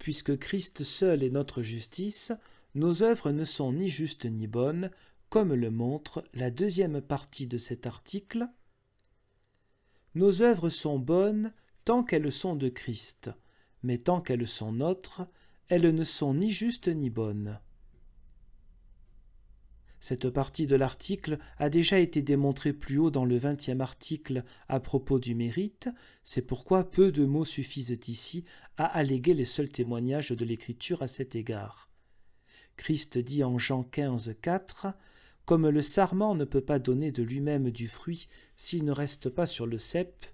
Puisque Christ seul est notre justice, nos œuvres ne sont ni justes ni bonnes, comme le montre la deuxième partie de cet article. Nos œuvres sont bonnes tant qu'elles sont de Christ, mais tant qu'elles sont nôtres, elles ne sont ni justes ni bonnes. Cette partie de l'article a déjà été démontrée plus haut dans le 20e article à propos du mérite, c'est pourquoi peu de mots suffisent ici à alléguer les seuls témoignages de l'Écriture à cet égard. Christ dit en Jean 15, 4 « Comme le sarment ne peut pas donner de lui-même du fruit s'il ne reste pas sur le cep,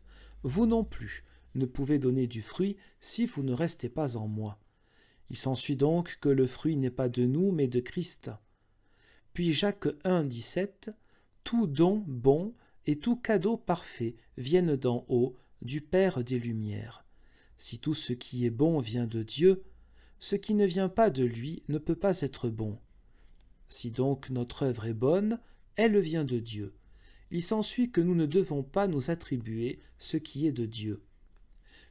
vous non plus ne pouvez donner du fruit si vous ne restez pas en moi. Il s'ensuit donc que le fruit n'est pas de nous mais de Christ. » Puis Jacques 1, 17 « Tout don bon et tout cadeau parfait viennent d'en haut, du Père des Lumières. Si tout ce qui est bon vient de Dieu, ce qui ne vient pas de lui ne peut pas être bon. Si donc notre œuvre est bonne, elle vient de Dieu. Il s'ensuit que nous ne devons pas nous attribuer ce qui est de Dieu. »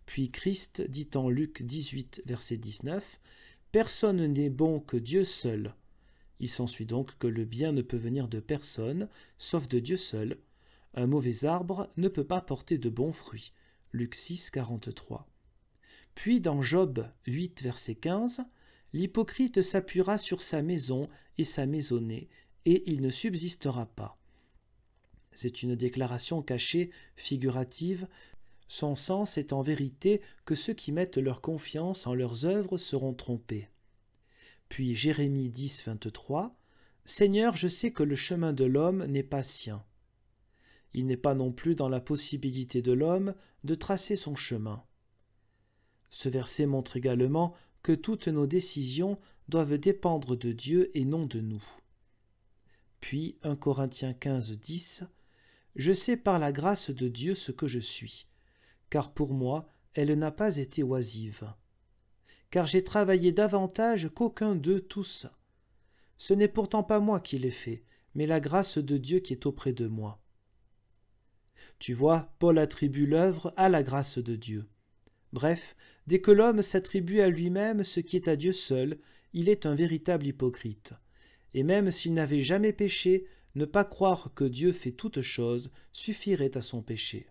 Puis Christ dit en Luc 18, verset 19 « Personne n'est bon que Dieu seul. » Il s'ensuit donc que le bien ne peut venir de personne, sauf de Dieu seul. Un mauvais arbre ne peut pas porter de bons fruits. Luc 6, 43. Puis dans Job 8, verset 15, l'hypocrite s'appuiera sur sa maison et sa maisonnée, et il ne subsistera pas. C'est une déclaration cachée, figurative. Son sens est en vérité que ceux qui mettent leur confiance en leurs œuvres seront trompés. Puis Jérémie 10, 23, « Seigneur, je sais que le chemin de l'homme n'est pas sien. » Il n'est pas non plus dans la possibilité de l'homme de tracer son chemin. Ce verset montre également que toutes nos décisions doivent dépendre de Dieu et non de nous. Puis 1 Corinthiens 15, 10, « Je sais par la grâce de Dieu ce que je suis, car pour moi elle n'a pas été oisive. Car j'ai travaillé davantage qu'aucun d'eux tous. Ce n'est pourtant pas moi qui l'ai fait, mais la grâce de Dieu qui est auprès de moi. » Tu vois, Paul attribue l'œuvre à la grâce de Dieu. Bref, dès que l'homme s'attribue à lui-même ce qui est à Dieu seul, il est un véritable hypocrite. Et même s'il n'avait jamais péché, ne pas croire que Dieu fait toutes choses suffirait à son péché.